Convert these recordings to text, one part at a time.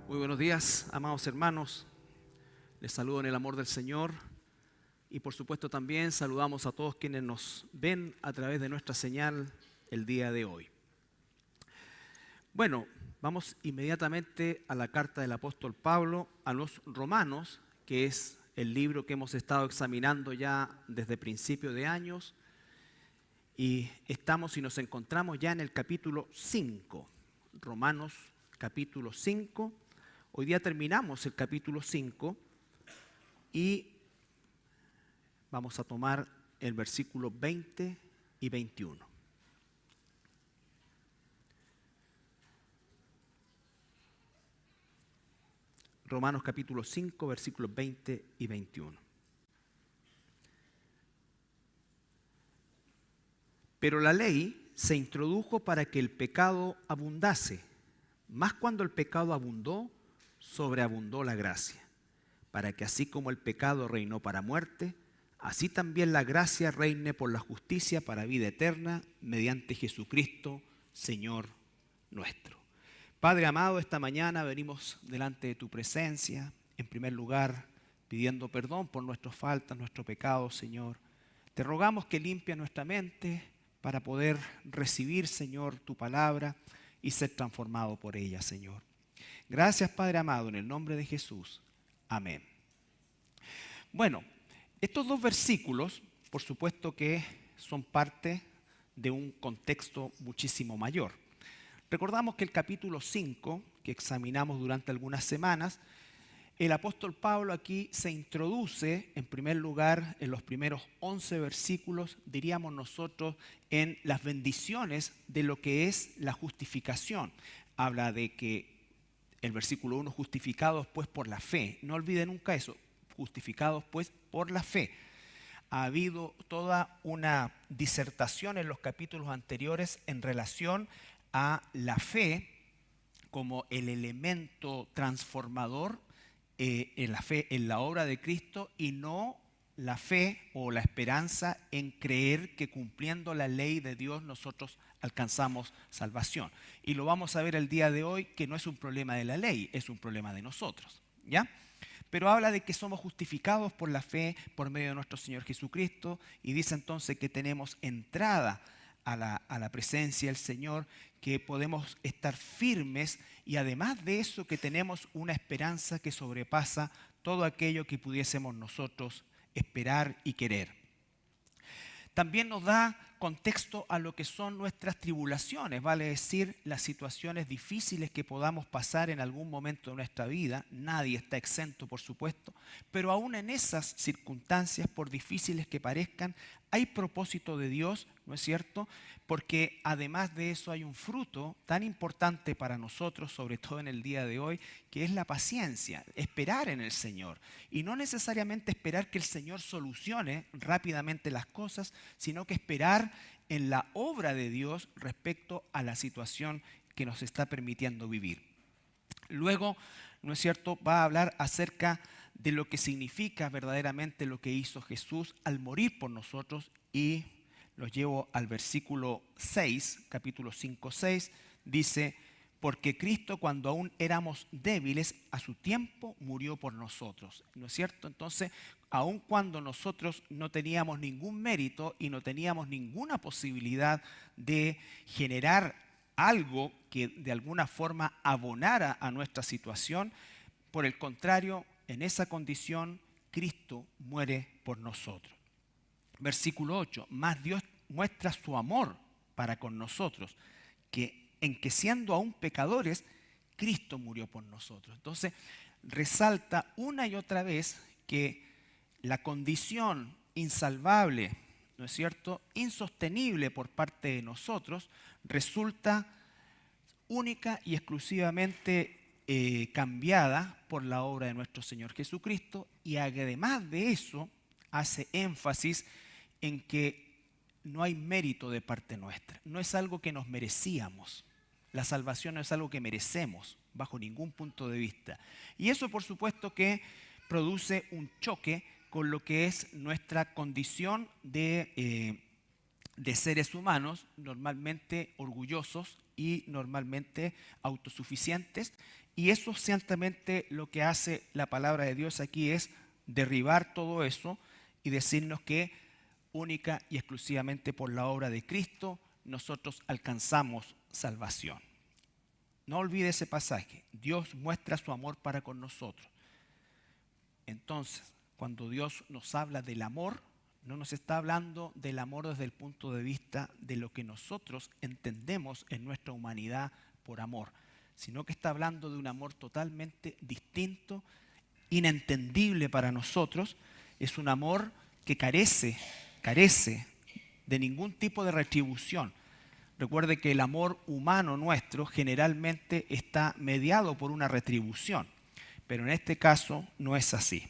Muy buenos días, amados hermanos. Les saludo en el amor del Señor y por supuesto también saludamos a todos quienes nos ven a través de nuestra señal el día de hoy. Bueno, vamos inmediatamente a la carta del apóstol Pablo a los Romanos, que es el libro que hemos estado examinando ya desde principios de años, y nos encontramos ya en el capítulo 5, Romanos capítulo 5. Hoy día terminamos el capítulo 5 y vamos a tomar el versículo 20 y 21. Romanos capítulo 5, versículos 20 y 21. Pero la ley se introdujo para que el pecado abundase, mas cuando el pecado abundó, sobreabundó la gracia, para que así como el pecado reinó para muerte, así también la gracia reine por la justicia para vida eterna, mediante Jesucristo, Señor nuestro. Padre amado, esta mañana venimos delante de tu presencia, en primer lugar, pidiendo perdón por nuestras faltas, nuestro pecado, Señor. Te rogamos que limpie nuestra mente para poder recibir, Señor, tu palabra y ser transformado por ella, Señor. Gracias, Padre amado, en el nombre de Jesús. Amén. Bueno, estos dos versículos, por supuesto que son parte de un contexto muchísimo mayor. Recordamos que el capítulo 5, que examinamos durante algunas semanas, el apóstol Pablo aquí se introduce, en primer lugar, en los primeros 11 versículos, diríamos nosotros, en las bendiciones de lo que es la justificación. Habla de que el versículo 1, justificados pues por la fe. No olvide nunca eso, justificados pues por la fe. Ha habido toda una disertación en los capítulos anteriores en relación a la fe como el elemento transformador en la fe, en la obra de Cristo, y no la fe o la esperanza en creer que cumpliendo la ley de Dios nosotros alcanzamos salvación. Y lo vamos a ver el día de hoy, que no es un problema de la ley, es un problema de nosotros, ¿ya? Pero habla de que somos justificados por la fe por medio de nuestro Señor Jesucristo, y dice entonces que tenemos entrada a la presencia del Señor, que podemos estar firmes, y además de eso que tenemos una esperanza que sobrepasa todo aquello que pudiésemos nosotros esperar y querer. También nos da contexto a lo que son nuestras tribulaciones, vale decir, las situaciones difíciles que podamos pasar en algún momento de nuestra vida. Nadie está exento, por supuesto, pero aún en esas circunstancias, por difíciles que parezcan, hay propósito de Dios, ¿no es cierto? Porque además de eso hay un fruto tan importante para nosotros, sobre todo en el día de hoy, que es la paciencia, esperar en el Señor. Y no necesariamente esperar que el Señor solucione rápidamente las cosas, sino que esperar en la obra de Dios respecto a la situación que nos está permitiendo vivir. Luego, ¿no es cierto?, va a hablar acerca de lo que significa verdaderamente lo que hizo Jesús al morir por nosotros, y los llevo al versículo 6, capítulo 5, 6, dice: porque Cristo, cuando aún éramos débiles, a su tiempo murió por nosotros. ¿No es cierto? Entonces, aun cuando nosotros no teníamos ningún mérito y no teníamos ninguna posibilidad de generar algo que de alguna forma abonara a nuestra situación, por el contrario, en esa condición, Cristo muere por nosotros. Versículo 8, mas Dios muestra su amor para con nosotros, en que siendo aún pecadores, Cristo murió por nosotros. Entonces, resalta una y otra vez que la condición insalvable, ¿no es cierto?, insostenible por parte de nosotros, resulta única y exclusivamente cambiada por la obra de nuestro Señor Jesucristo, y además de eso hace énfasis en que no hay mérito de parte nuestra, no es algo que nos merecíamos. La salvación no es algo que merecemos bajo ningún punto de vista. Y eso, por supuesto, que produce un choque con lo que es nuestra condición de de seres humanos normalmente orgullosos y normalmente autosuficientes. Y eso ciertamente lo que hace la palabra de Dios aquí es derribar todo eso y decirnos que única y exclusivamente por la obra de Cristo nosotros alcanzamos salvación. No olvide ese pasaje. Dios muestra su amor para con nosotros. Entonces, cuando Dios nos habla del amor, no nos está hablando del amor desde el punto de vista de lo que nosotros entendemos en nuestra humanidad por amor, sino que está hablando de un amor totalmente distinto, inentendible para nosotros. Es un amor que carece de ningún tipo de retribución. Recuerde que el amor humano nuestro generalmente está mediado por una retribución, pero en este caso no es así.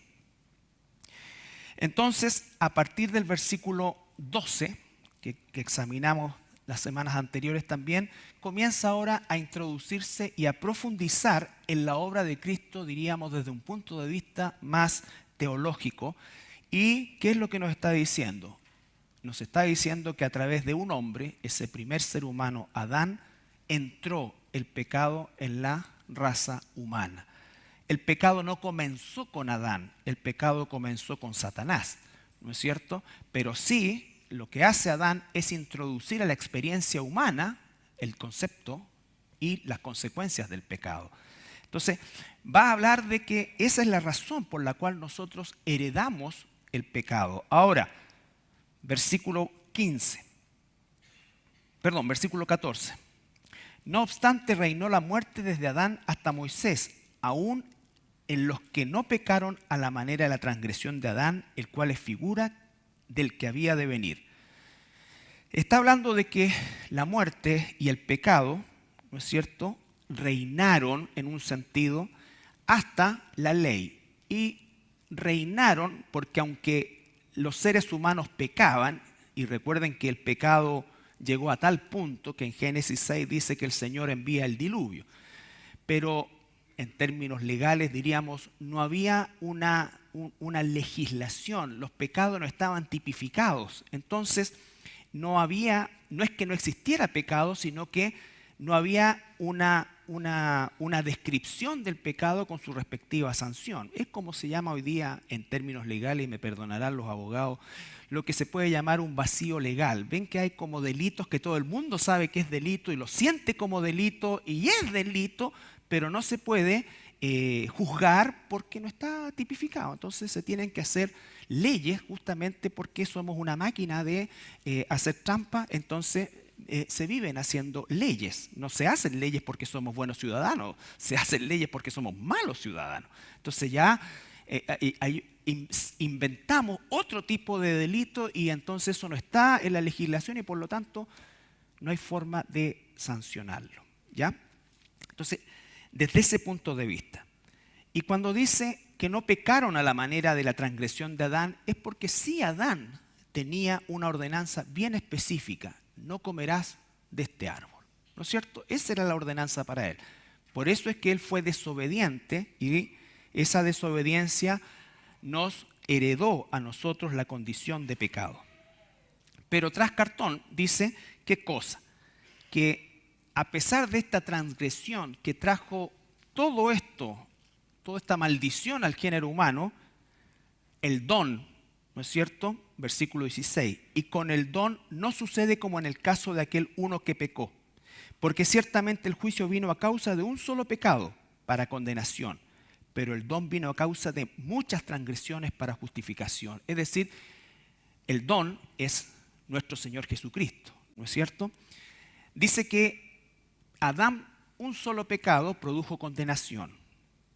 Entonces, a partir del versículo 12, que examinamos las semanas anteriores también, comienza ahora a introducirse y a profundizar en la obra de Cristo, diríamos desde un punto de vista más teológico. ¿Y qué es lo que nos está diciendo? Nos está diciendo que a través de un hombre, ese primer ser humano, Adán, entró el pecado en la raza humana. El pecado no comenzó con Adán, el pecado comenzó con Satanás, ¿no es cierto? Pero sí, lo que hace Adán es introducir a la experiencia humana el concepto y las consecuencias del pecado. Entonces, va a hablar de que esa es la razón por la cual nosotros heredamos el pecado. Ahora, versículo 14. No obstante, reinó la muerte desde Adán hasta Moisés, aún en los que no pecaron a la manera de la transgresión de Adán, el cual es figura del que había de venir. Está hablando de que la muerte y el pecado, ¿no es cierto?, reinaron en un sentido hasta la ley. Y reinaron porque aunque los seres humanos pecaban, y recuerden que el pecado llegó a tal punto que en Génesis 6 dice que el Señor envía el diluvio, pero en términos legales diríamos, no había una legislación, los pecados no estaban tipificados. Entonces, no es que no existiera pecado, sino que no había una descripción del pecado con su respectiva sanción. Es como se llama hoy día en términos legales, y me perdonarán los abogados, lo que se puede llamar un vacío legal. Ven que hay como delitos que todo el mundo sabe que es delito y lo siente como delito y es delito, pero no se puede juzgar porque no está tipificado. Entonces se tienen que hacer leyes justamente porque somos una máquina de hacer trampa. Entonces se viven haciendo leyes. No se hacen leyes porque somos buenos ciudadanos, se hacen leyes porque somos malos ciudadanos. Entonces ya inventamos otro tipo de delito y entonces eso no está en la legislación y por lo tanto no hay forma de sancionarlo, ¿ya? Entonces, desde ese punto de vista. Y cuando dice que no pecaron a la manera de la transgresión de Adán, es porque sí Adán tenía una ordenanza bien específica: no comerás de este árbol, ¿no es cierto? Esa era la ordenanza para él. Por eso es que él fue desobediente y esa desobediencia nos heredó a nosotros la condición de pecado. Pero tras cartón dice, ¿qué cosa? Que a pesar de esta transgresión que trajo todo esto, toda esta maldición al género humano, el don, ¿no es cierto? Versículo 16. Y con el don no sucede como en el caso de aquel uno que pecó, porque ciertamente el juicio vino a causa de un solo pecado para condenación, pero el don vino a causa de muchas transgresiones para justificación. Es decir, el don es nuestro Señor Jesucristo, ¿no es cierto? Dice que Adán, un solo pecado, produjo condenación,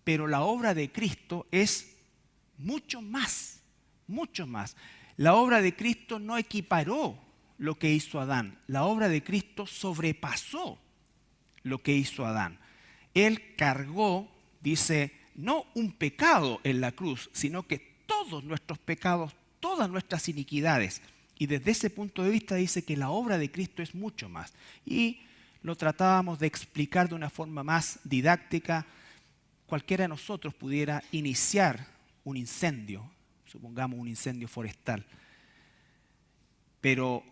pero la obra de Cristo es mucho más, mucho más. La obra de Cristo no equiparó lo que hizo Adán, la obra de Cristo sobrepasó lo que hizo Adán. Él cargó, dice, no un pecado en la cruz, sino que todos nuestros pecados, todas nuestras iniquidades. Y desde ese punto de vista dice que la obra de Cristo es mucho más. Y lo tratábamos de explicar de una forma más didáctica. Cualquiera de nosotros pudiera iniciar un incendio, supongamos un incendio forestal, pero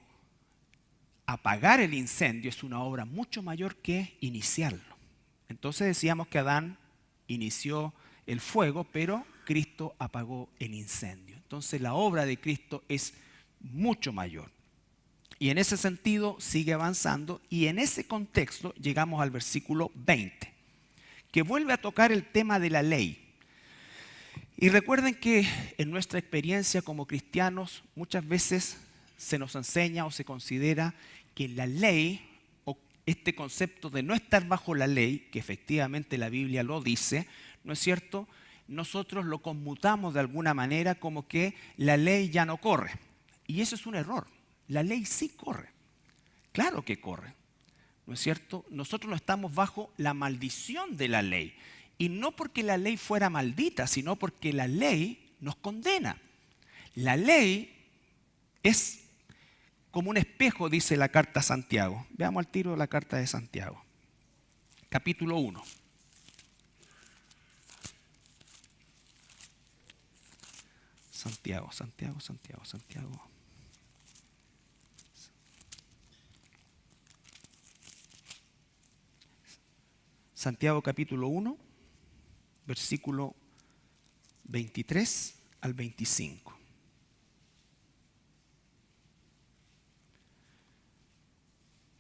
apagar el incendio es una obra mucho mayor que iniciarlo. Entonces decíamos que Adán inició el fuego, pero Cristo apagó el incendio. Entonces la obra de Cristo es mucho mayor. Y en ese sentido sigue avanzando, y en ese contexto llegamos al versículo 20, que vuelve a tocar el tema de la ley. Y recuerden que en nuestra experiencia como cristianos muchas veces se nos enseña o se considera que la ley, o este concepto de no estar bajo la ley, que efectivamente la Biblia lo dice, ¿no es cierto?, nosotros lo conmutamos de alguna manera como que la ley ya no corre. Y eso es un error. La ley sí corre. Claro que corre. ¿No es cierto? Nosotros no estamos bajo la maldición de la ley. Y no porque la ley fuera maldita, sino porque la ley nos condena. La ley es como un espejo, dice la carta a Santiago. Veamos al tiro la carta de Santiago. Capítulo 1. Santiago. Santiago capítulo 1, versículo 23 al 25.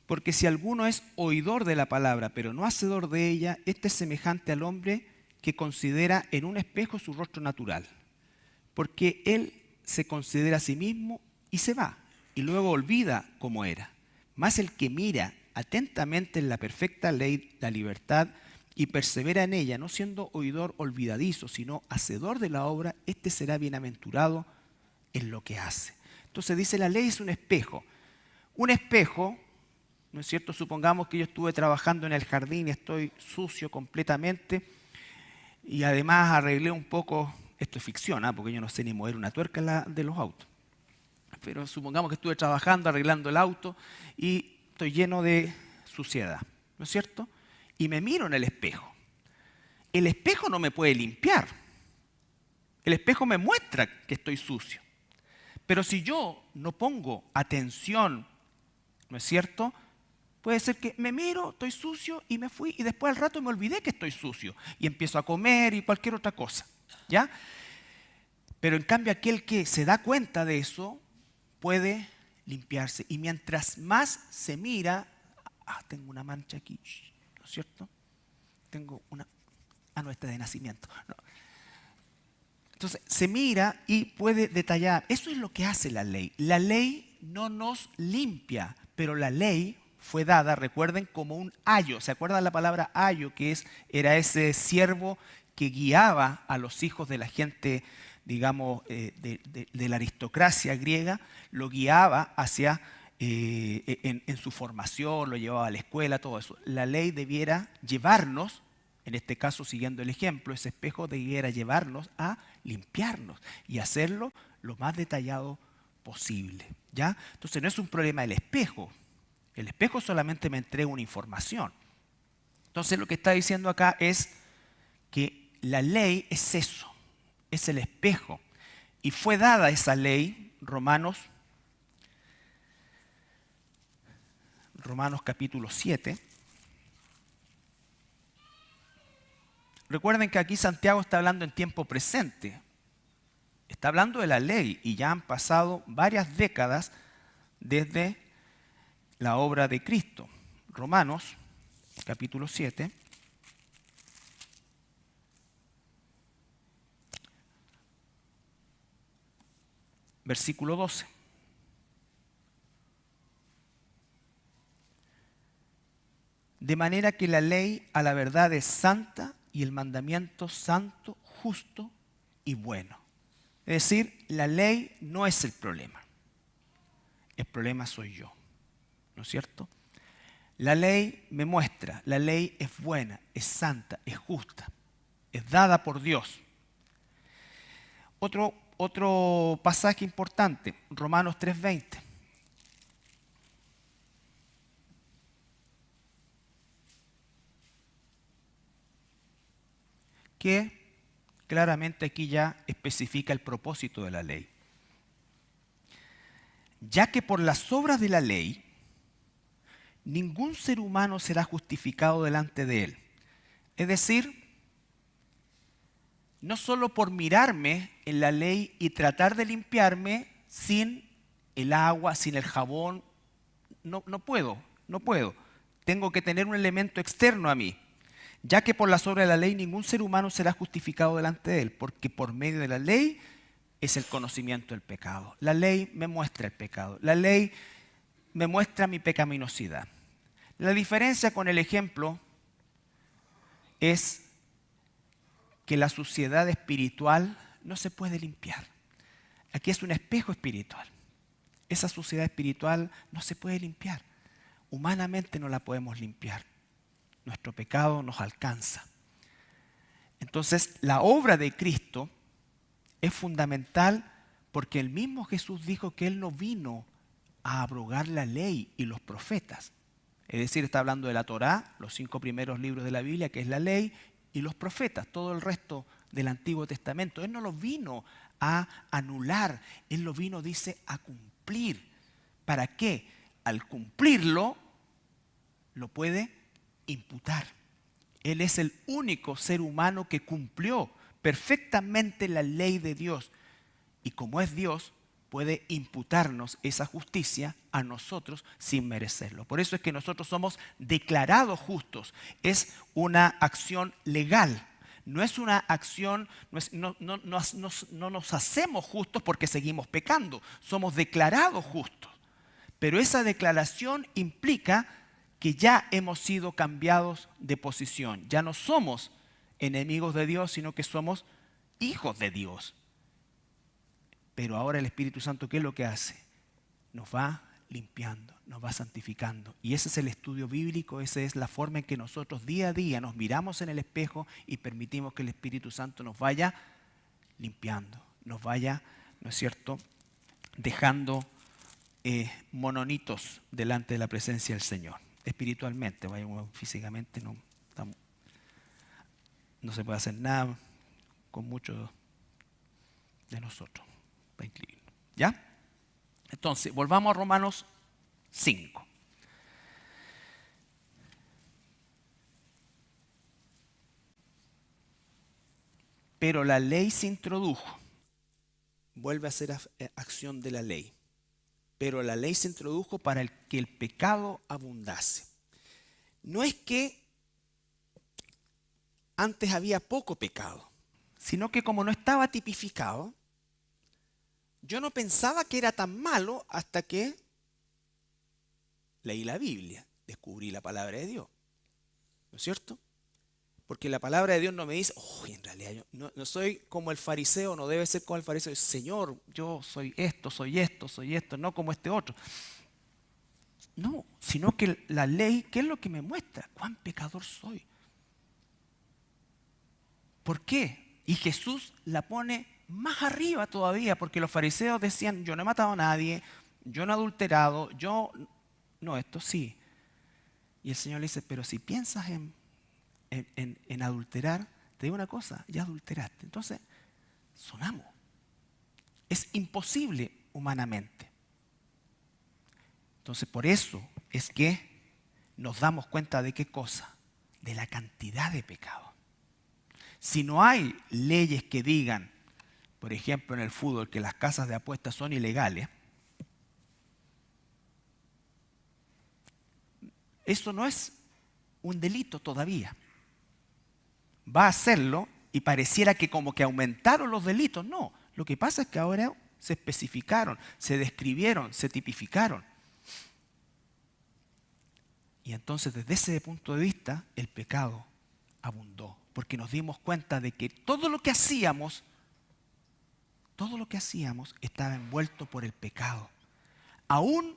Porque si alguno es oidor de la palabra, pero no hacedor de ella, este es semejante al hombre que considera en un espejo su rostro natural. Porque él se considera a sí mismo y se va, y luego olvida cómo era. Mas el que mira atentamente en la perfecta ley, la libertad, y persevera en ella, no siendo oidor olvidadizo, sino hacedor de la obra, este será bienaventurado en lo que hace. Entonces dice, la ley es un espejo. Un espejo, ¿no es cierto? Supongamos que yo estuve trabajando en el jardín y estoy sucio completamente, y además arreglé un poco, esto es ficción, porque yo no sé ni mover una tuerca de los autos. Pero supongamos que estuve trabajando, arreglando el auto, y estoy lleno de suciedad, ¿no es cierto? Y me miro en el espejo. El espejo no me puede limpiar. El espejo me muestra que estoy sucio. Pero si yo no pongo atención, ¿no es cierto?, puede ser que me miro, estoy sucio y me fui, y después al rato me olvidé que estoy sucio y empiezo a comer y cualquier otra cosa, ¿ya? Pero en cambio aquel que se da cuenta de eso puede limpiarse. Y mientras más se mira, tengo una mancha aquí, ¿no es cierto? Tengo una... no, esta es de nacimiento. No. Entonces, se mira y puede detallar. Eso es lo que hace la ley. La ley no nos limpia, pero la ley fue dada, recuerden, como un ayo. ¿Se acuerdan la palabra ayo? Que era ese siervo que guiaba a los hijos de la gente, digamos, de la aristocracia griega, lo guiaba hacia... en su formación, lo llevaba a la escuela, todo eso. La ley debiera llevarnos, en este caso siguiendo el ejemplo, ese espejo debiera llevarnos a limpiarnos y hacerlo lo más detallado posible, ¿ya? Entonces no es un problema del espejo. El espejo solamente me entrega una información. Entonces lo que está diciendo acá es que la ley es eso, es el espejo. Y fue dada esa ley, Romanos capítulo 7. Recuerden que aquí Santiago está hablando en tiempo presente. Está hablando de la ley y ya han pasado varias décadas desde la obra de Cristo. Romanos capítulo 7. Versículo 12. De manera que la ley a la verdad es santa y el mandamiento santo, justo y bueno. Es decir, la ley no es el problema. El problema soy yo. ¿No es cierto? La ley me muestra, la ley es buena, es santa, es justa, es dada por Dios. Otro pasaje importante, Romanos 3:20. Que claramente aquí ya especifica el propósito de la ley. Ya que por las obras de la ley ningún ser humano será justificado delante de él. Es decir, no solo por mirarme en la ley y tratar de limpiarme sin el agua, sin el jabón, no puedo. Tengo que tener un elemento externo a mí, ya que por las obras de la ley ningún ser humano será justificado delante de él, porque por medio de la ley es el conocimiento del pecado. La ley me muestra el pecado, la ley me muestra mi pecaminosidad. La diferencia con el ejemplo es que la suciedad espiritual no se puede limpiar. Aquí es un espejo espiritual. Esa suciedad espiritual no se puede limpiar. Humanamente no la podemos limpiar. Nuestro pecado nos alcanza. Entonces, la obra de Cristo es fundamental porque el mismo Jesús dijo que Él no vino a abrogar la ley y los profetas. Es decir, está hablando de la Torá, los 5 primeros libros de la Biblia, que es la ley, y los profetas, todo el resto del Antiguo Testamento. Él no los vino a anular, Él lo vino, dice, a cumplir. ¿Para qué? Al cumplirlo, lo puede imputar. Él es el único ser humano que cumplió perfectamente la ley de Dios. Y como es Dios, puede imputarnos esa justicia a nosotros sin merecerlo. Por eso es que nosotros somos declarados justos. Es una acción legal. No es una acción, no nos hacemos justos porque seguimos pecando. Somos declarados justos. Pero esa declaración implica que ya hemos sido cambiados de posición. Ya no somos enemigos de Dios, sino que somos hijos de Dios. Pero ahora el Espíritu Santo, ¿qué es lo que hace? Nos va limpiando, nos va santificando. Y ese es el estudio bíblico, esa es la forma en que nosotros día a día nos miramos en el espejo y permitimos que el Espíritu Santo nos vaya limpiando, nos vaya, ¿no es cierto?, dejando mononitos delante de la presencia del Señor. Espiritualmente, físicamente no se puede hacer nada con muchos de nosotros. ¿Ya? Entonces, volvamos a Romanos 5. Pero la ley se introdujo. Vuelve a ser acción de la ley. Pero la ley se introdujo para que el pecado abundase. No es que antes había poco pecado, sino que como no estaba tipificado, yo no pensaba que era tan malo hasta que leí la Biblia, descubrí la palabra de Dios. ¿No es cierto? Porque la palabra de Dios no me dice, en realidad yo no soy como el fariseo, no debe ser como el fariseo. Señor, yo soy esto, no como este otro. No, sino que la ley, ¿qué es lo que me muestra? ¿Cuán pecador soy? ¿Por qué? Y Jesús la pone más arriba todavía, porque los fariseos decían, yo no he matado a nadie, yo no he adulterado, no, esto sí. Y el Señor le dice, pero si piensas en adulterar, te digo una cosa, ya adulteraste. Entonces, sonamos. Es imposible humanamente. Entonces, por eso es que nos damos cuenta de qué cosa, de la cantidad de pecado. Si no hay leyes que digan, por ejemplo, en el fútbol, que las casas de apuestas son ilegales, eso no es un delito todavía. Va a hacerlo y pareciera que como que aumentaron los delitos. No, lo que pasa es que ahora se especificaron, se describieron, se tipificaron. Y entonces desde ese punto de vista el pecado abundó, porque nos dimos cuenta de que todo lo que hacíamos estaba envuelto por el pecado. Aún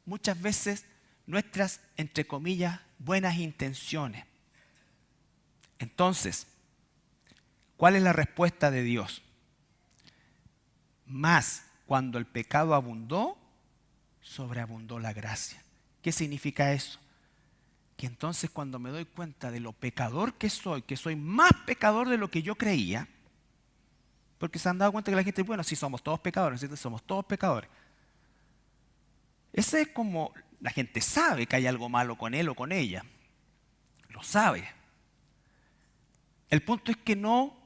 muchas veces nuestras, entre comillas, buenas intenciones. Entonces, ¿cuál es la respuesta de Dios? Mas cuando el pecado abundó, sobreabundó la gracia. ¿Qué significa eso? Que entonces cuando me doy cuenta de lo pecador que soy más pecador de lo que yo creía, porque se han dado cuenta que la gente, bueno, sí somos todos pecadores, ¿sí? Somos todos pecadores. Ese es como La gente sabe que hay algo malo con él o con ella. Lo sabe. El punto es que no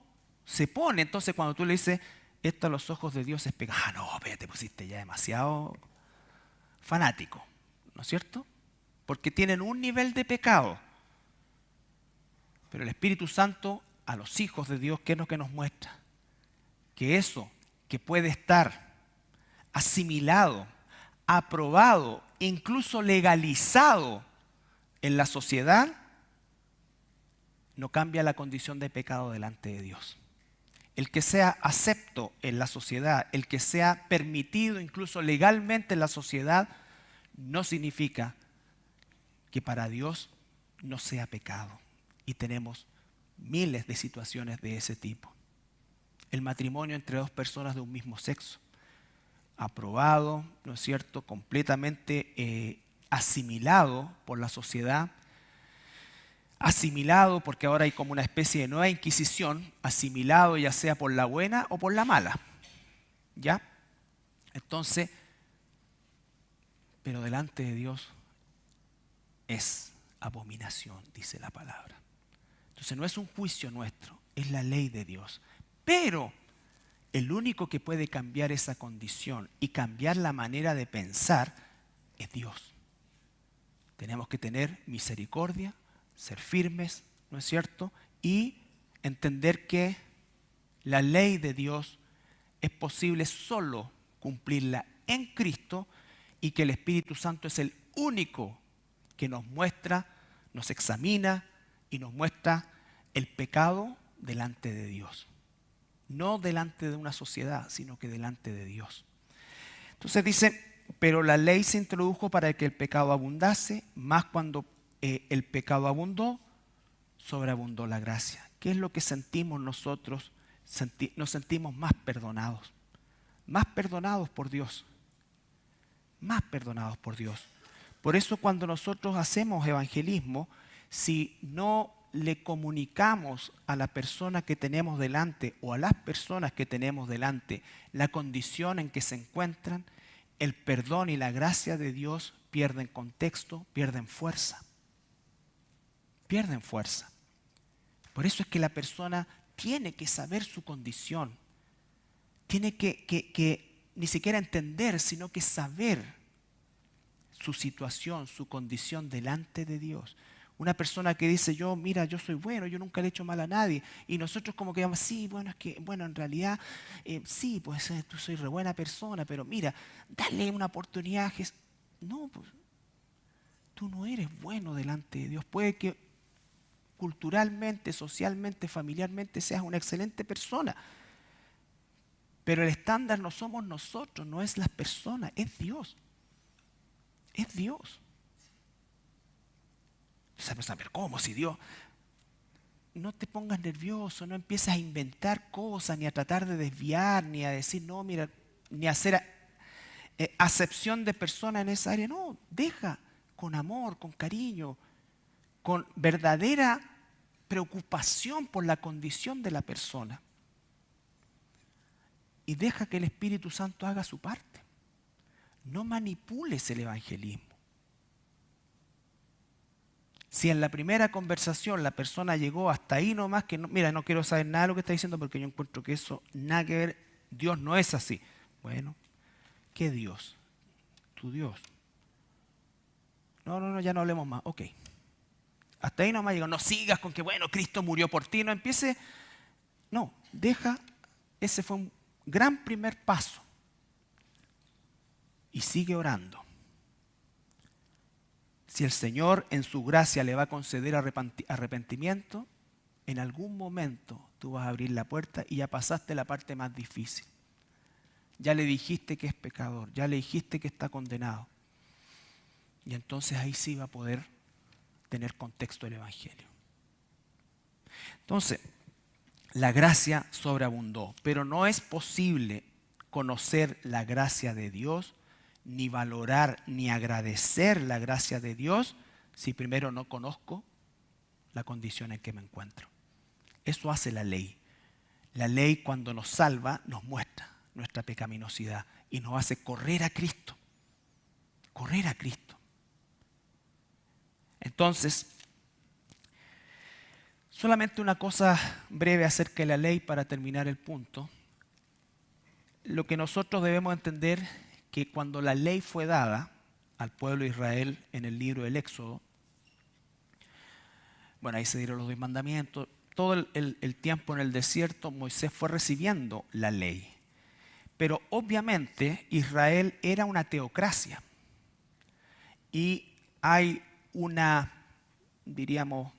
se pone. Entonces cuando tú le dices, esto a los ojos de Dios es pecado. Ah, no, pero te pusiste ya demasiado fanático. ¿No es cierto? Porque tienen un nivel de pecado. Pero el Espíritu Santo a los hijos de Dios, ¿qué es lo que nos muestra? Que eso que puede estar asimilado, aprobado, incluso legalizado en la sociedad, no cambia la condición de pecado delante de Dios. El que sea acepto en la sociedad, el que sea permitido incluso legalmente en la sociedad, no significa que para Dios no sea pecado. Y tenemos miles de situaciones de ese tipo. El matrimonio entre dos personas de un mismo sexo, aprobado, ¿no es cierto?, completamente asimilado por la sociedad, asimilado porque ahora hay como una especie de nueva inquisición, asimilado ya sea por la buena o por la mala, ¿ya? Entonces, pero delante de Dios es abominación, dice la palabra. Entonces no es un juicio nuestro, es la ley de Dios. Pero el único que puede cambiar esa condición y cambiar la manera de pensar es Dios. Tenemos que tener misericordia, ser firmes, ¿no es cierto? Y entender que la ley de Dios es posible solo cumplirla en Cristo y que el Espíritu Santo es el único que nos muestra, nos examina y nos muestra el pecado delante de Dios. No delante de una sociedad, sino que delante de Dios. Entonces dice, pero la ley se introdujo para que el pecado abundase, más cuando el pecado abundó, sobreabundó la gracia. ¿Qué es lo que sentimos nosotros? Nos sentimos más perdonados por Dios, más perdonados por Dios. Por eso cuando nosotros hacemos evangelismo, si no le comunicamos a la persona que tenemos delante o a las personas que tenemos delante la condición en que se encuentran, el perdón y la gracia de Dios pierden contexto, pierden fuerza. Pierden fuerza. Por eso es que la persona tiene que saber su condición. Tiene que ni siquiera entender, sino que saber su situación, su condición delante de Dios. Una persona que dice, yo soy bueno, yo nunca le he hecho mal a nadie. Y nosotros como que vamos, sí, bueno, es que, bueno, en realidad, sí, pues tú soy re buena persona, pero mira, dale una oportunidad a Jesús. No, pues, tú no eres bueno delante de Dios. Puede que culturalmente, socialmente, familiarmente seas una excelente persona. Pero el estándar no somos nosotros, no es las personas, es Dios. Es Dios. ¿Sabes? A ver, ¿cómo? Si Dios... No te pongas nervioso, no empieces a inventar cosas, ni a tratar de desviar, ni a decir, no, mira, ni a hacer acepción de personas en esa área. No, deja con amor, con cariño, con verdadera preocupación por la condición de la persona. Y deja que el Espíritu Santo haga su parte. No manipules el evangelismo. Si en la primera conversación la persona llegó hasta ahí nomás, que no, mira, no quiero saber nada de lo que está diciendo porque yo encuentro que eso nada que ver, Dios no es así. Bueno, ¿qué Dios? Tu Dios. No, ya no hablemos más. Ok. Hasta ahí nomás llegó. No sigas con que, bueno, Cristo murió por ti. No empiece. No, deja. Ese fue un gran primer paso. Y sigue orando. Si el Señor en su gracia le va a conceder arrepentimiento, en algún momento tú vas a abrir la puerta y ya pasaste la parte más difícil. Ya le dijiste que es pecador, ya le dijiste que está condenado. Y entonces ahí sí va a poder tener contexto el Evangelio. Entonces, la gracia sobreabundó, pero no es posible conocer la gracia de Dios, ni valorar, ni agradecer la gracia de Dios, si primero no conozco la condición en que me encuentro. Eso hace la ley. La ley, cuando nos salva, nos muestra nuestra pecaminosidad y nos hace correr a Cristo. Correr a Cristo. Entonces, solamente una cosa breve acerca de la ley para terminar el punto. Lo que nosotros debemos entender que cuando la ley fue dada al pueblo de Israel en el libro del Éxodo, bueno, ahí se dieron los 10 mandamientos, todo el tiempo en el desierto Moisés fue recibiendo la ley. Pero obviamente Israel era una teocracia y hay una, diríamos,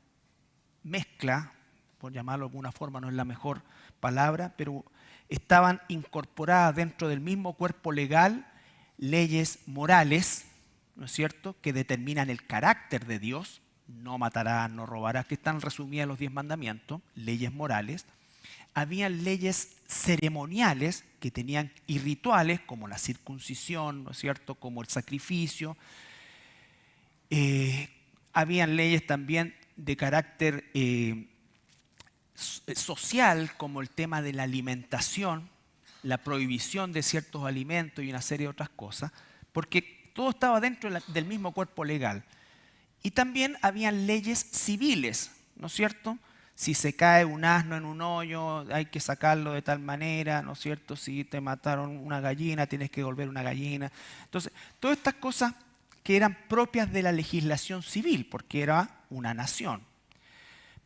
mezcla, por llamarlo de alguna forma, no es la mejor palabra, pero estaban incorporadas dentro del mismo cuerpo legal leyes morales, ¿no es cierto?, que determinan el carácter de Dios. No matarás, no robarás, que están resumidas en los 10 mandamientos, leyes morales. Habían leyes ceremoniales que tenían y rituales como la circuncisión, ¿no es cierto?, como el sacrificio. Habían leyes también de carácter social, como el tema de la alimentación, la prohibición de ciertos alimentos y una serie de otras cosas, porque todo estaba dentro del mismo cuerpo legal. Y también habían leyes civiles, ¿no es cierto? Si se cae un asno en un hoyo, hay que sacarlo de tal manera, ¿no es cierto? Si te mataron una gallina, tienes que devolver una gallina. Entonces, todas estas cosas que eran propias de la legislación civil, porque era una nación.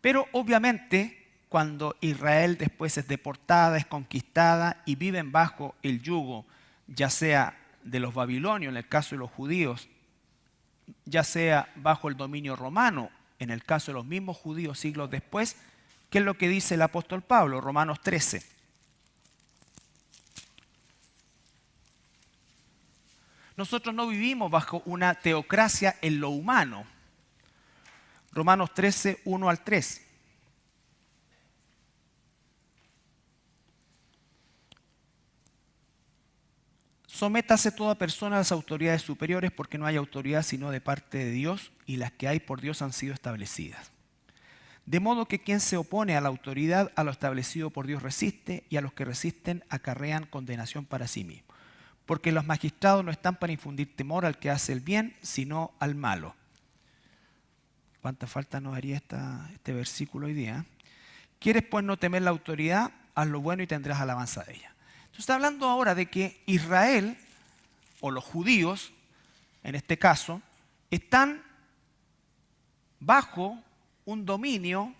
Pero obviamente, cuando Israel después es deportada, es conquistada y viven bajo el yugo, ya sea de los babilonios, en el caso de los judíos, ya sea bajo el dominio romano, en el caso de los mismos judíos siglos después, ¿qué es lo que dice el apóstol Pablo? Romanos 13. Nosotros no vivimos bajo una teocracia en lo humano. Romanos 13, 1 al 3. Sométase toda persona a las autoridades superiores, porque no hay autoridad sino de parte de Dios, y las que hay por Dios han sido establecidas. De modo que quien se opone a la autoridad, a lo establecido por Dios resiste, y a los que resisten acarrean condenación para sí mismos. Porque los magistrados no están para infundir temor al que hace el bien, sino al malo. ¿Cuánta falta nos haría este versículo hoy día? ¿Quieres pues no temer la autoridad? Haz lo bueno y tendrás alabanza de ella. Entonces está hablando ahora de que Israel, o los judíos, en este caso, están bajo un dominio,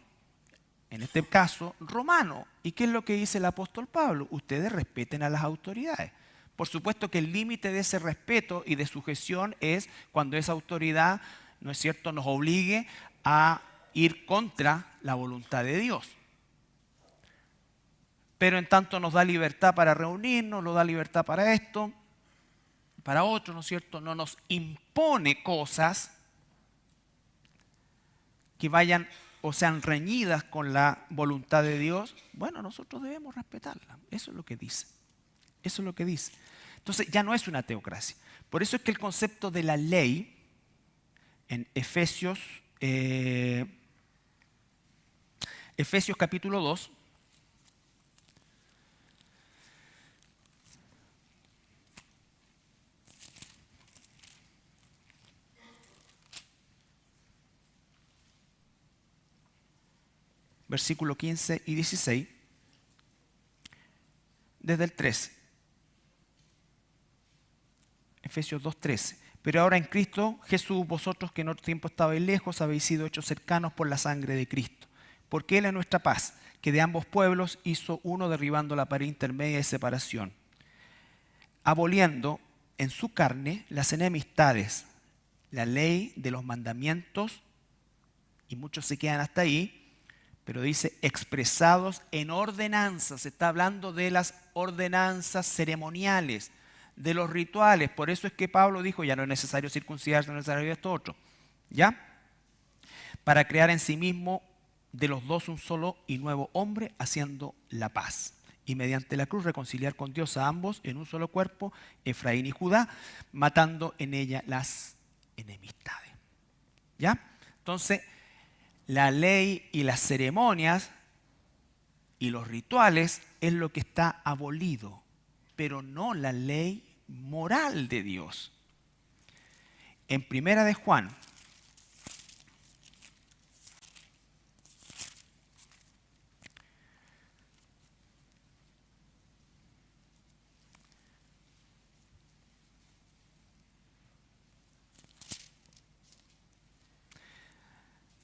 en este caso, romano. ¿Y qué es lo que dice el apóstol Pablo? Ustedes respeten a las autoridades. Por supuesto que el límite de ese respeto y de sujeción es cuando esa autoridad, ¿no es cierto?, nos obligue a ir contra la voluntad de Dios. Pero en tanto nos da libertad para reunirnos, nos da libertad para esto, para otro, ¿no es cierto? No nos impone cosas que vayan o sean reñidas con la voluntad de Dios. Bueno, nosotros debemos respetarla. Eso es lo que dice. Eso es lo que dice. Entonces ya no es una teocracia. Por eso es que el concepto de la ley en Efesios capítulo 2, versículo 15 y 16, desde el 13. Efesios 2:13. Pero ahora en Cristo Jesús, vosotros que en otro tiempo estabais lejos, habéis sido hechos cercanos por la sangre de Cristo. Porque Él es nuestra paz, que de ambos pueblos hizo uno, derribando la pared intermedia de separación, aboliendo en su carne las enemistades, la ley de los mandamientos, y muchos se quedan hasta ahí, pero dice expresados en ordenanzas. Se está hablando de las ordenanzas ceremoniales, de los rituales. Por eso es que Pablo dijo, ya no es necesario circuncidarse, no es necesario esto otro. ¿Ya? Para crear en sí mismo de los dos un solo y nuevo hombre, haciendo la paz. Y mediante la cruz reconciliar con Dios a ambos en un solo cuerpo, Efraín y Judá, matando en ella las enemistades. ¿Ya? Entonces, la ley y las ceremonias y los rituales es lo que está abolido, pero no la ley moral de Dios. En Primera de Juan,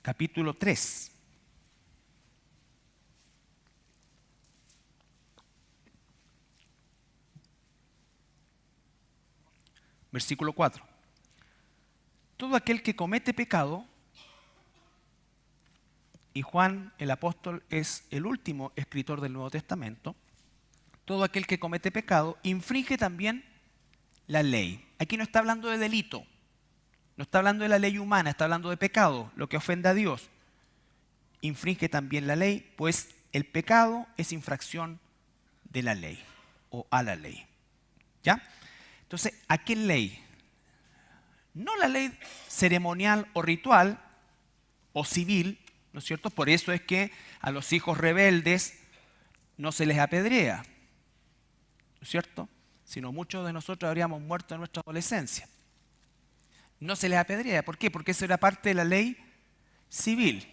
capítulo 3. Versículo 4. Todo aquel que comete pecado, y Juan el apóstol es el último escritor del Nuevo Testamento, todo aquel que comete pecado infringe también la ley. Aquí no está hablando de delito, no está hablando de la ley humana, está hablando de pecado, lo que ofende a Dios. Infringe también la ley, pues el pecado es infracción de la ley o a la ley. ¿Ya? Entonces, ¿a qué ley? No la ley ceremonial o ritual o civil, ¿no es cierto? Por eso es que a los hijos rebeldes no se les apedrea, ¿no es cierto? Sino muchos de nosotros habríamos muerto en nuestra adolescencia. No se les apedrea. ¿Por qué? Porque eso era parte de la ley civil.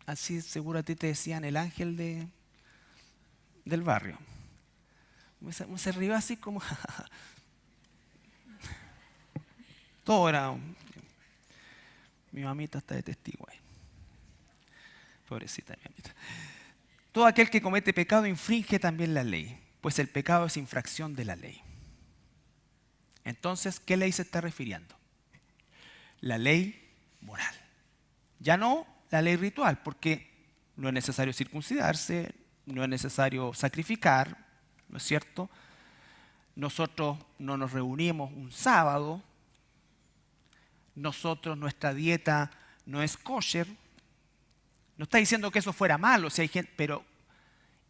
Así seguro a ti te decían el ángel del barrio. Se rió así como... Todo era... Mi mamita está de testigo ahí. Pobrecita mi mamita. Todo aquel que comete pecado infringe también la ley, pues el pecado es infracción de la ley. Entonces, ¿qué ley se está refiriendo? La ley moral. Ya no la ley ritual, porque no es necesario circuncidarse, no es necesario sacrificar, ¿no es cierto? Nosotros no nos reunimos un sábado, nuestra dieta no es kosher. No está diciendo que eso fuera malo, si hay gente, pero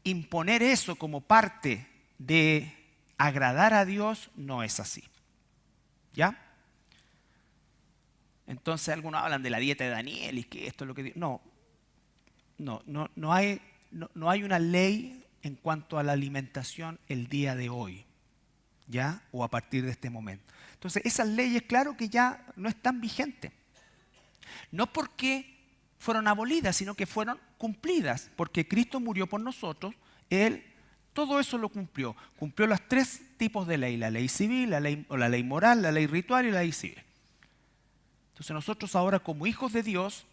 imponer eso como parte de agradar a Dios no es así. ¿Ya? Entonces algunos hablan de la dieta de Daniel y que esto es lo que... No hay una ley en cuanto a la alimentación el día de hoy, ¿ya? O a partir de este momento. Entonces esas leyes, claro que ya no están vigentes. No porque fueron abolidas, sino que fueron cumplidas, porque Cristo murió por nosotros, Él todo eso lo cumplió. Cumplió los tres tipos de ley, la ley civil, la ley moral, la ley ritual y la ley civil. Entonces nosotros ahora como hijos de Dios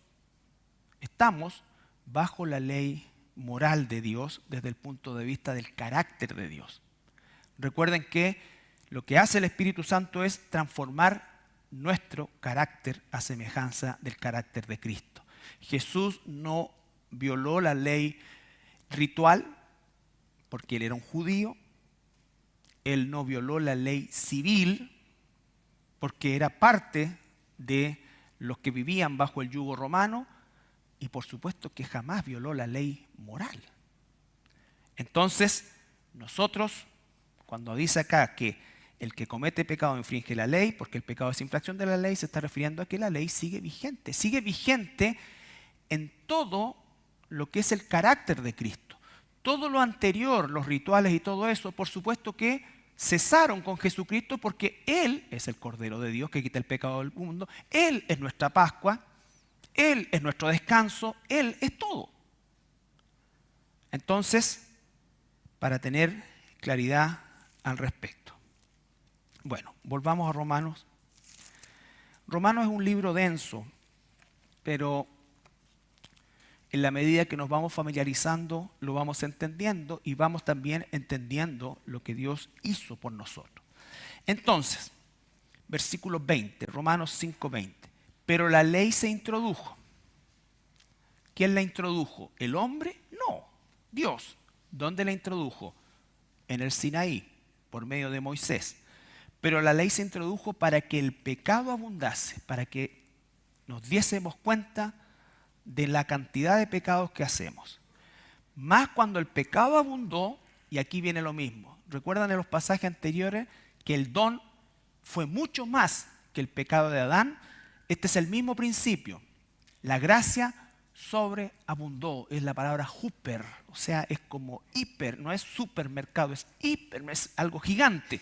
estamos bajo la ley moral de Dios desde el punto de vista del carácter de Dios. Recuerden que lo que hace el Espíritu Santo es transformar nuestro carácter a semejanza del carácter de Cristo. Jesús no violó la ley ritual porque él era un judío. Él no violó la ley civil porque era parte de los que vivían bajo el yugo romano. Y por supuesto que jamás violó la ley moral. Entonces, nosotros, cuando dice acá que el que comete pecado infringe la ley, porque el pecado es infracción de la ley, se está refiriendo a que la ley sigue vigente. Sigue vigente en todo lo que es el carácter de Cristo. Todo lo anterior, los rituales y todo eso, por supuesto que cesaron con Jesucristo porque Él es el Cordero de Dios que quita el pecado del mundo. Él es nuestra Pascua. Él es nuestro descanso. Él es todo. Entonces, para tener claridad al respecto. Bueno, volvamos a Romanos. Romanos es un libro denso, pero en la medida que nos vamos familiarizando, lo vamos entendiendo y vamos también entendiendo lo que Dios hizo por nosotros. Entonces, versículo 20, Romanos 5:20. Pero la ley se introdujo. ¿Quién la introdujo? ¿El hombre? No, Dios. ¿Dónde la introdujo? En el Sinaí, por medio de Moisés. Pero la ley se introdujo para que el pecado abundase, para que nos diésemos cuenta de la cantidad de pecados que hacemos. Más cuando el pecado abundó, y aquí viene lo mismo. ¿Recuerdan en los pasajes anteriores que el don fue mucho más que el pecado de Adán? Este es el mismo principio. La gracia sobreabundó, es la palabra huper, o sea, es como hiper, no es supermercado, es hiper, es algo gigante.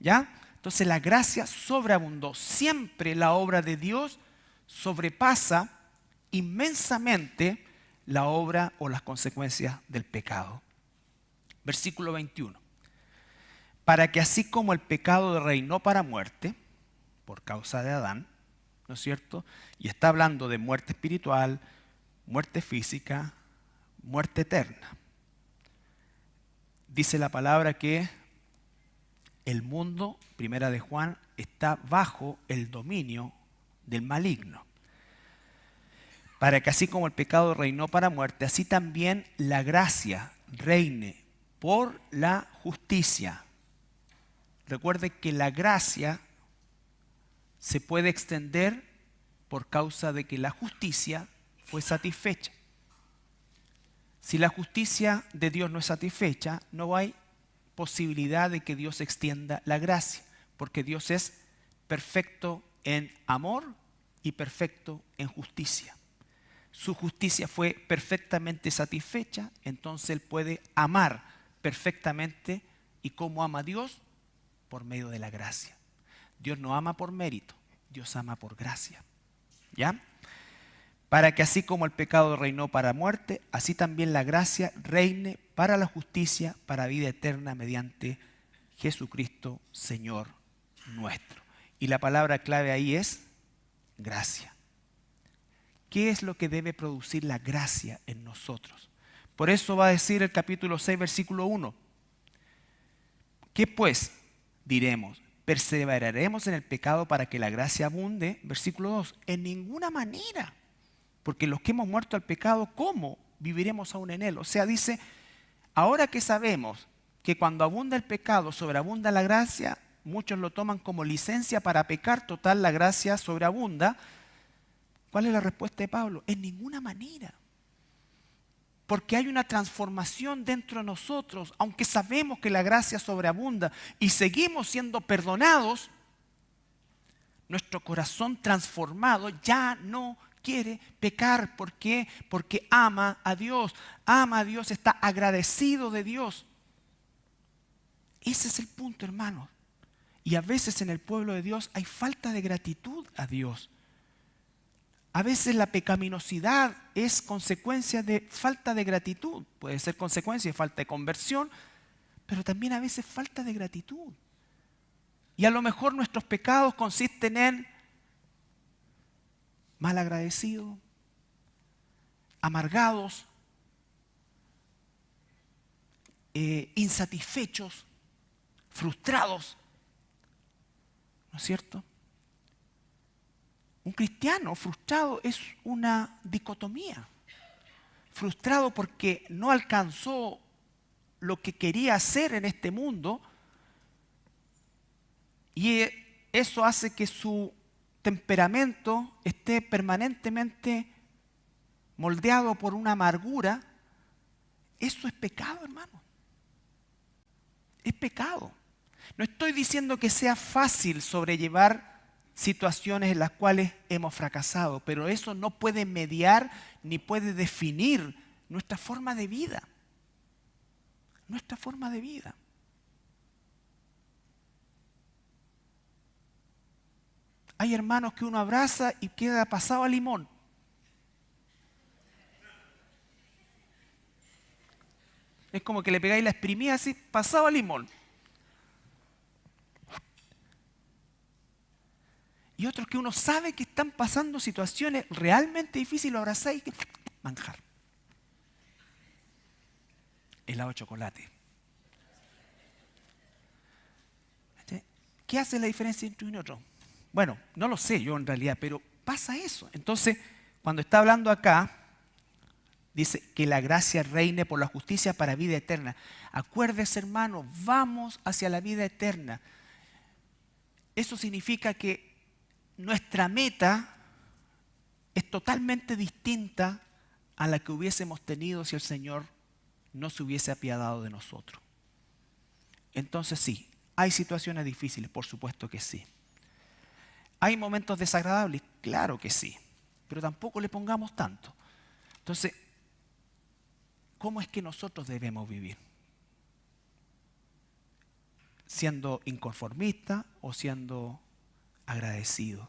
¿Ya? Entonces la gracia sobreabundó. Siempre la obra de Dios sobrepasa inmensamente la obra o las consecuencias del pecado. Versículo 21. Para que así como el pecado reinó para muerte, por causa de Adán, ¿no es cierto? Y está hablando de muerte espiritual, muerte física, muerte eterna. Dice la palabra que el mundo, primera de Juan, está bajo el dominio del maligno. Para que así como el pecado reinó para muerte, así también la gracia reine por la justicia. Recuerde que la gracia se puede extender por causa de que la justicia fue satisfecha. Si la justicia de Dios no es satisfecha, no hay posibilidad de que Dios extienda la gracia, porque Dios es perfecto en amor y perfecto en justicia. Su justicia fue perfectamente satisfecha, entonces Él puede amar perfectamente. ¿Y cómo ama a Dios? Por medio de la gracia. Dios no ama por mérito, Dios ama por gracia. ¿Ya? Para que así como el pecado reinó para muerte, así también la gracia reine para la justicia, para vida eterna mediante Jesucristo, Señor nuestro. Y la palabra clave ahí es gracia. ¿Qué es lo que debe producir la gracia en nosotros? Por eso va a decir el capítulo 6, versículo 1. ¿Qué pues diremos? ¿Perseveraremos en el pecado para que la gracia abunde? Versículo 2. En ninguna manera. Porque los que hemos muerto al pecado, ¿cómo viviremos aún en él? O sea, dice, ahora que sabemos que cuando abunda el pecado, sobreabunda la gracia, muchos lo toman como licencia para pecar, total, la gracia sobreabunda. ¿Cuál es la respuesta de Pablo? En ninguna manera. Porque hay una transformación dentro de nosotros, aunque sabemos que la gracia sobreabunda y seguimos siendo perdonados, nuestro corazón transformado ya no quiere pecar. ¿Por qué? Porque ama a Dios. Ama a Dios, está agradecido de Dios. Ese es el punto, hermanos. Y a veces en el pueblo de Dios hay falta de gratitud a Dios. A veces la pecaminosidad es consecuencia de falta de gratitud. Puede ser consecuencia de falta de conversión, pero también a veces falta de gratitud. Y a lo mejor nuestros pecados consisten en malagradecidos, amargados, insatisfechos, frustrados. ¿No es cierto? Un cristiano frustrado es una dicotomía. Frustrado porque no alcanzó lo que quería hacer en este mundo y eso hace que su temperamento esté permanentemente moldeado por una amargura. Eso es pecado, hermano. Es pecado. No estoy diciendo que sea fácil sobrellevar situaciones en las cuales hemos fracasado, pero eso no puede mediar ni puede definir nuestra forma de vida. Nuestra forma de vida. Hay hermanos que uno abraza y queda pasado a limón. Es como que le pegáis la exprimida así, pasado a limón. Y otros que uno sabe que están pasando situaciones realmente difíciles, lo abrazáis y manjar. Helado de chocolate. ¿Qué hace la diferencia entre uno y otro? Bueno, no lo sé yo en realidad, pero pasa eso. Entonces, cuando está hablando acá, dice que la gracia reine por la justicia para vida eterna. Acuérdese, hermano, vamos hacia la vida eterna. Eso significa que nuestra meta es totalmente distinta a la que hubiésemos tenido si el Señor no se hubiese apiadado de nosotros. Entonces sí, hay situaciones difíciles, por supuesto que sí. ¿Hay momentos desagradables? Claro que sí, pero tampoco le pongamos tanto. Entonces, ¿cómo es que nosotros debemos vivir? ¿Siendo inconformistas o siendo agradecidos?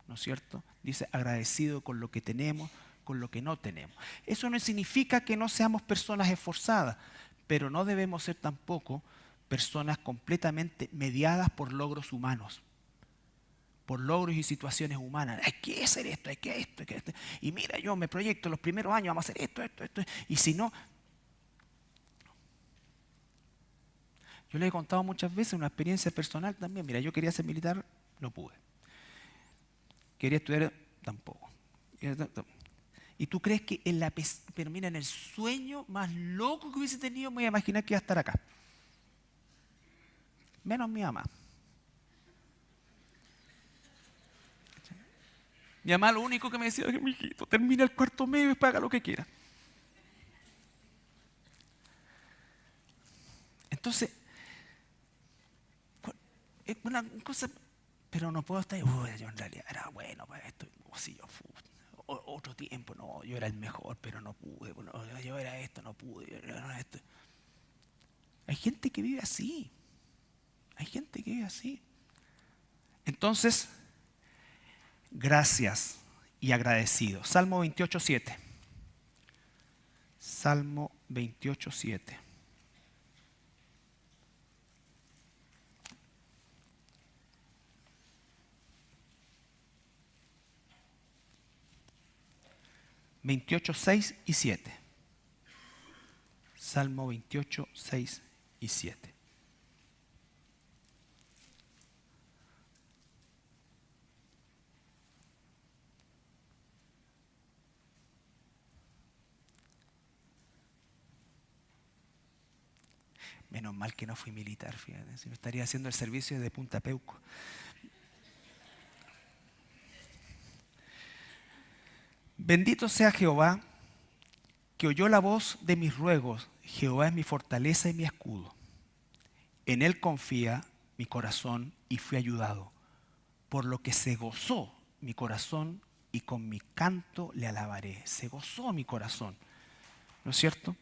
¿No es cierto? Dice agradecido con lo que tenemos, con lo que no tenemos. Eso no significa que no seamos personas esforzadas, pero no debemos ser tampoco personas completamente mediadas por logros humanos. por logros y situaciones humanas. Hay que hacer esto, hay que esto, hay que esto. Y mira, yo me proyecto los primeros años, vamos a hacer esto. Y si no... Yo les he contado muchas veces una experiencia personal también. Mira, yo quería ser militar, no pude. Quería estudiar, tampoco. ¿Y tú crees que pero mira, en el sueño más loco que hubiese tenido, me voy a imaginar que iba a estar acá? Menos mi mamá. Mi mamá lo único que me decía es que, mijito, termina el cuarto medio y paga lo que quiera. Entonces, es una cosa, pero no puedo estar, yo en realidad era bueno para esto, sí, otro tiempo, no, yo era el mejor, pero no pude, yo era esto, no pude, yo era esto. Hay gente que vive así, Entonces, gracias y agradecido. Salmo 28:7. Salmo 28:7. y 7. Salmo 28, 6 y 7. Menos mal que no fui militar, fíjate, si no estaría haciendo el servicio de Punta Peuco. Bendito sea Jehová, que oyó la voz de mis ruegos. Jehová es mi fortaleza y mi escudo. En él confía mi corazón y fui ayudado, por lo que se gozó mi corazón y con mi canto le alabaré. Se gozó mi corazón, ¿no es cierto?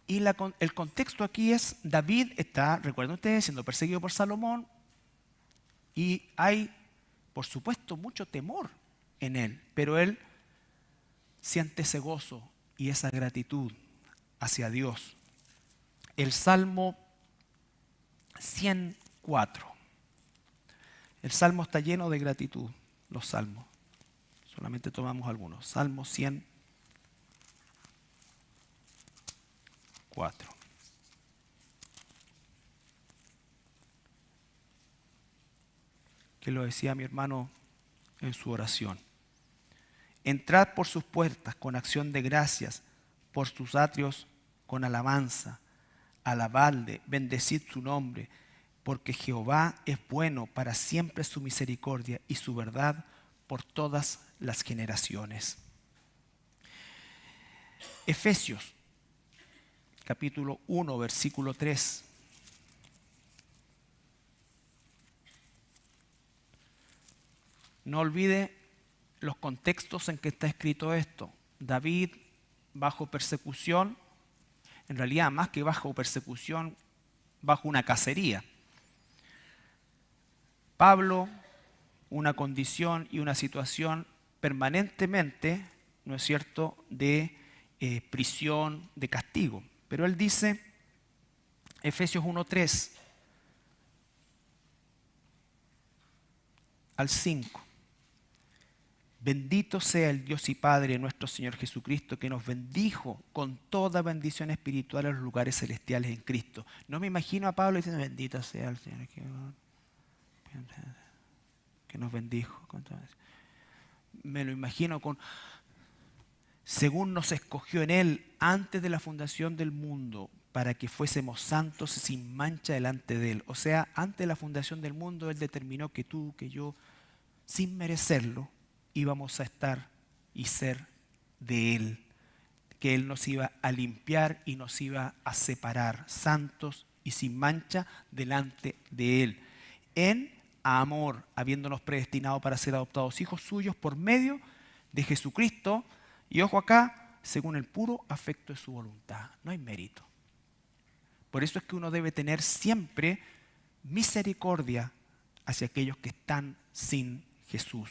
Y el contexto aquí es, David está, recuerden ustedes, siendo perseguido por Salomón, y hay, por supuesto, mucho temor en él, pero él siente ese gozo y esa gratitud hacia Dios. El Salmo 104. El Salmo está lleno de gratitud, los salmos. Solamente tomamos algunos. Salmo 104. Que lo decía mi hermano en su oración. Entrad por sus puertas con acción de gracias, por sus atrios con alabanza. Alabadle, bendecid su nombre, porque Jehová es bueno, para siempre su misericordia y su verdad por todas las generaciones. Efesios, capítulo 1, versículo 3. No olvide los contextos en que está escrito esto. David bajo persecución, en realidad más que bajo persecución, bajo una cacería. Pablo, una condición y una situación permanentemente, ¿no es cierto?, de prisión, de castigo. Pero él dice, Efesios 1:3 al 5. Bendito sea el Dios y Padre de nuestro Señor Jesucristo, que nos bendijo con toda bendición espiritual en los lugares celestiales en Cristo. No me imagino a Pablo diciendo, bendito sea el Señor que nos bendijo. Me lo imagino con, según nos escogió en Él antes de la fundación del mundo, para que fuésemos santos y sin mancha delante de Él. O sea, antes de la fundación del mundo, Él determinó que tú, que yo, sin merecerlo, íbamos a estar y ser de Él, que Él nos iba a limpiar y nos iba a separar, santos y sin mancha delante de Él, en amor, habiéndonos predestinado para ser adoptados hijos suyos por medio de Jesucristo, y ojo acá, según el puro afecto de su voluntad. No hay mérito. Por eso es que uno debe tener siempre misericordia hacia aquellos que están sin Jesús,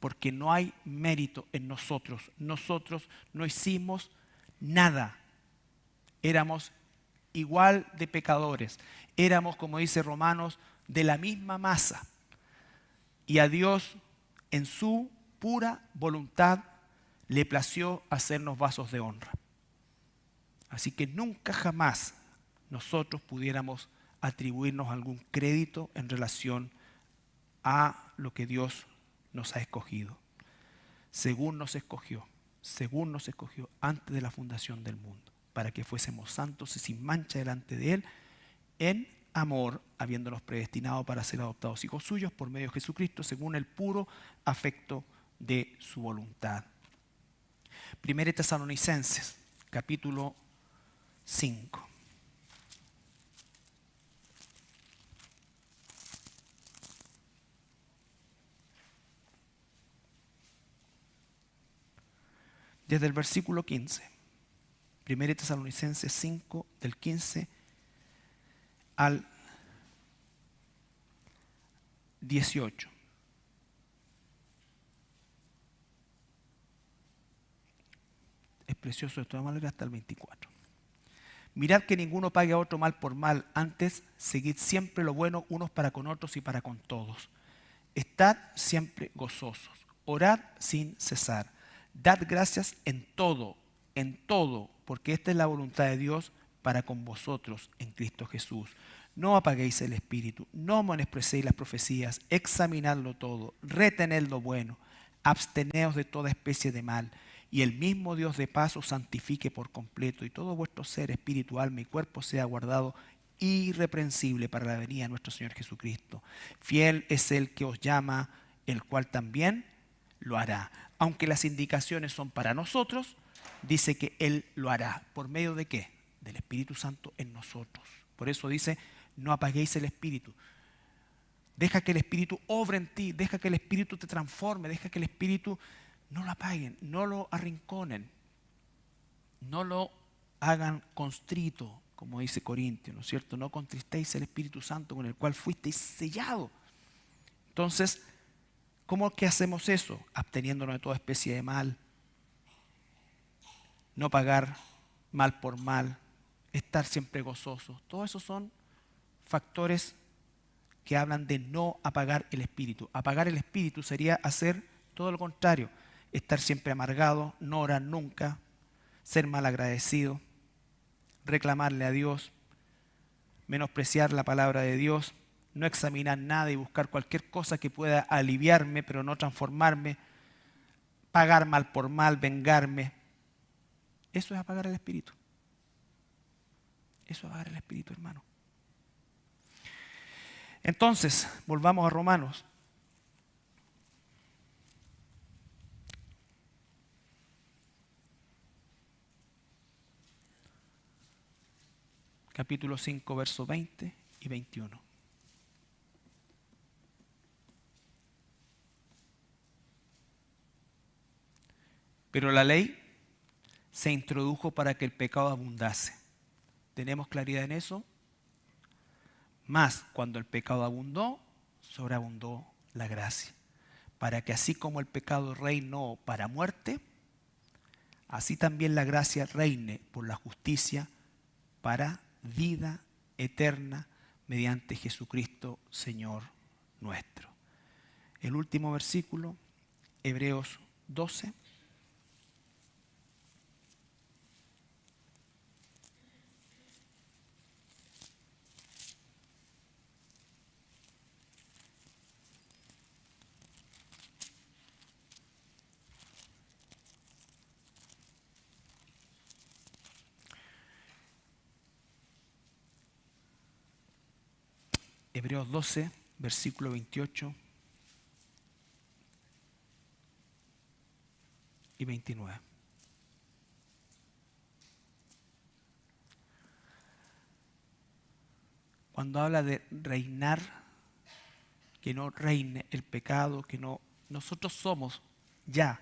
porque no hay mérito en nosotros. Nosotros no hicimos nada. Éramos igual de pecadores. Éramos, como dice Romanos, de la misma masa. Y a Dios, en su pura voluntad, le plació hacernos vasos de honra. Así que nunca jamás nosotros pudiéramos atribuirnos algún crédito en relación a lo que Dios nos ha escogido. Según nos escogió antes de la fundación del mundo, para que fuésemos santos y sin mancha delante de Él, en amor, habiéndonos predestinado para ser adoptados hijos suyos por medio de Jesucristo, según el puro afecto de su voluntad. 1 Tesalonicenses, capítulo 5. Desde el versículo 15. 1 Tesalonicenses 5, del 15 al 18. Es precioso de todas maneras hasta el 24. Mirad que ninguno pague a otro mal por mal, antes seguid siempre lo bueno unos para con otros y para con todos. Estad siempre gozosos, orad sin cesar, dad gracias en todo, porque esta es la voluntad de Dios para con vosotros en Cristo Jesús. No apaguéis el espíritu, no menosprecéis las profecías, examinadlo todo, retened lo bueno, absteneos de toda especie de mal, y el mismo Dios de paz os santifique por completo, y todo vuestro ser, espíritu, alma y cuerpo sea guardado irreprensible para la venida de nuestro Señor Jesucristo. Fiel es el que os llama, el cual también lo hará. Aunque las indicaciones son para nosotros, dice que Él lo hará. ¿Por medio de qué? Del Espíritu Santo en nosotros. Por eso dice, no apaguéis el Espíritu. Deja que el Espíritu obre en ti, deja que el Espíritu te transforme, deja que el Espíritu no lo apaguen, no lo arrinconen, no lo hagan constrito, como dice Corintios, ¿no es cierto? No contristéis el Espíritu Santo con el cual fuisteis sellados. Entonces, ¿cómo que hacemos eso? Absteniéndonos de toda especie de mal, no pagar mal por mal, estar siempre gozosos. Todos esos son factores que hablan de no apagar el espíritu. Apagar el espíritu sería hacer todo lo contrario, estar siempre amargado, no orar nunca, ser mal agradecido, reclamarle a Dios, menospreciar la palabra de Dios, no examinar nada y buscar cualquier cosa que pueda aliviarme, pero no transformarme, pagar mal por mal, vengarme. Eso es apagar el espíritu. Eso es apagar el espíritu, hermano. Entonces, volvamos a Romanos. Capítulo 5, versos 20 y 21. Pero la ley se introdujo para que el pecado abundase. ¿Tenemos claridad en eso? Mas cuando el pecado abundó, sobreabundó la gracia. Para que así como el pecado reinó para muerte, así también la gracia reine por la justicia para vida eterna mediante Jesucristo, Señor nuestro. El último versículo, Hebreos 12. Hebreos 12, versículo 28 y 29. Cuando habla de reinar, que no reine el pecado, que no, nosotros somos ya,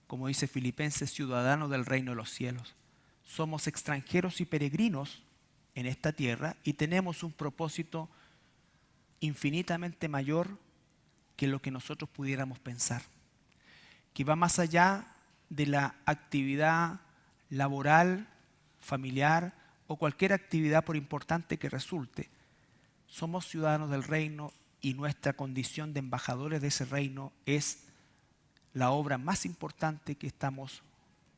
como dice Filipenses, ciudadanos del reino de los cielos. Somos extranjeros y peregrinos en esta tierra y tenemos un propósito infinitamente mayor que lo que nosotros pudiéramos pensar, que va más allá de la actividad laboral, familiar o cualquier actividad por importante que resulte. Somos ciudadanos del reino y nuestra condición de embajadores de ese reino es la obra más importante que estamos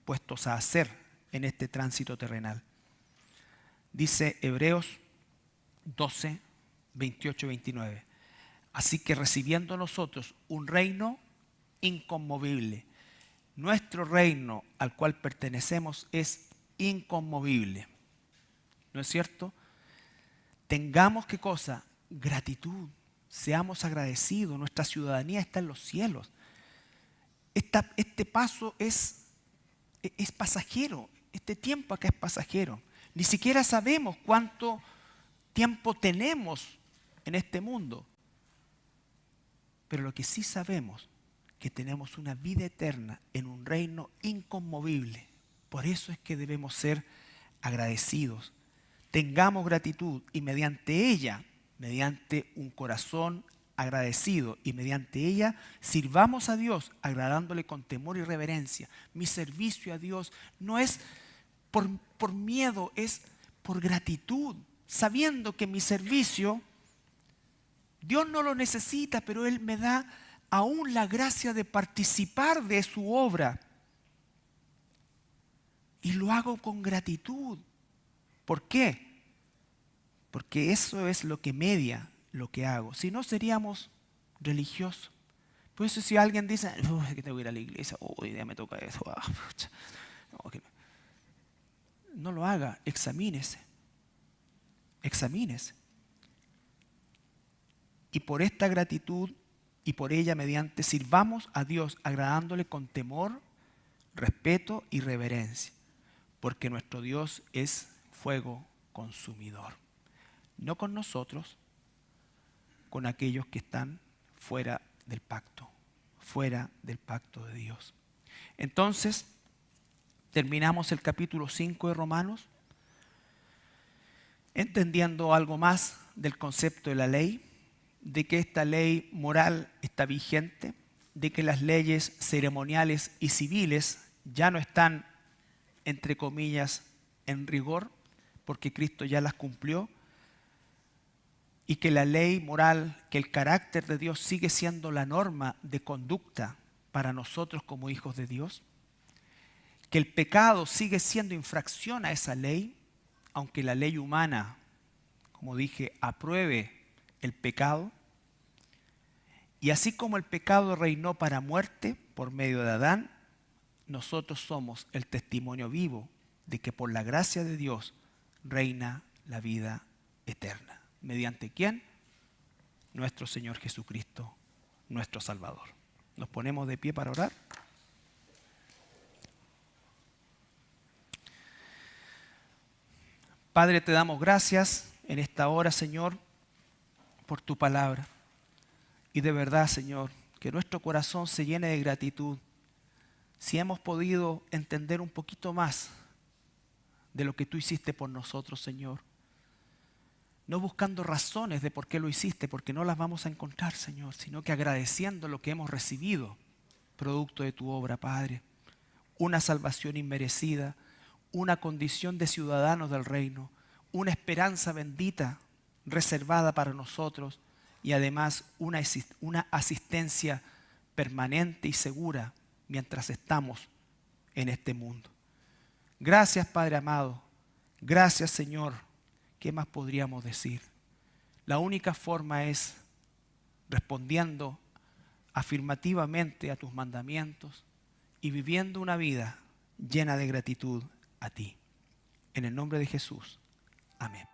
puestos a hacer en este tránsito terrenal. Dice Hebreos 12, 28, 29. Así que recibiendo nosotros un reino inconmovible, nuestro reino al cual pertenecemos es inconmovible. ¿No es cierto? Tengamos, ¿qué cosa? Gratitud. Seamos agradecidos. Nuestra ciudadanía está en los cielos. Este paso es pasajero. Este tiempo acá es pasajero. Ni siquiera sabemos cuánto tiempo tenemos en este mundo. Pero lo que sí sabemos, que tenemos una vida eterna en un reino inconmovible. Por eso es que debemos ser agradecidos. Tengamos gratitud y mediante ella, mediante un corazón agradecido y mediante ella, sirvamos a Dios agradándole con temor y reverencia. Mi servicio a Dios no es por miedo, es por gratitud, sabiendo que mi servicio, Dios no lo necesita, pero Él me da aún la gracia de participar de su obra. Y lo hago con gratitud. ¿Por qué? Porque eso es lo que media lo que hago. Si no, seríamos religiosos. Por eso si alguien dice, que tengo que ir a la iglesia, hoy día me toca eso. No lo haga, examínese. Examínese. Y por esta gratitud y por ella mediante sirvamos a Dios agradándole con temor, respeto y reverencia. Porque nuestro Dios es fuego consumidor. No con nosotros, con aquellos que están fuera del pacto de Dios. Entonces, terminamos el capítulo 5 de Romanos, entendiendo algo más del concepto de la ley, de que esta ley moral está vigente, de que las leyes ceremoniales y civiles ya no están, entre comillas, en rigor, porque Cristo ya las cumplió, y que la ley moral, que el carácter de Dios sigue siendo la norma de conducta para nosotros como hijos de Dios, que el pecado sigue siendo infracción a esa ley, aunque la ley humana, como dije, apruebe el pecado. Y así como el pecado reinó para muerte por medio de Adán, nosotros somos el testimonio vivo de que por la gracia de Dios reina la vida eterna. ¿Mediante quién? Nuestro Señor Jesucristo, nuestro Salvador. Nos ponemos de pie para orar. Padre, te damos gracias en esta hora, Señor, por tu palabra. Y de verdad, Señor, que nuestro corazón se llene de gratitud si hemos podido entender un poquito más de lo que tú hiciste por nosotros, Señor. No buscando razones de por qué lo hiciste, porque no las vamos a encontrar, Señor, sino que agradeciendo lo que hemos recibido, producto de tu obra, Padre. Una salvación inmerecida, una condición de ciudadanos del reino, una esperanza bendita reservada para nosotros y además una asistencia permanente y segura mientras estamos en este mundo. Gracias, Padre amado. Gracias, Señor. ¿Qué más podríamos decir? La única forma es respondiendo afirmativamente a tus mandamientos y viviendo una vida llena de gratitud a ti. En el nombre de Jesús. Amén.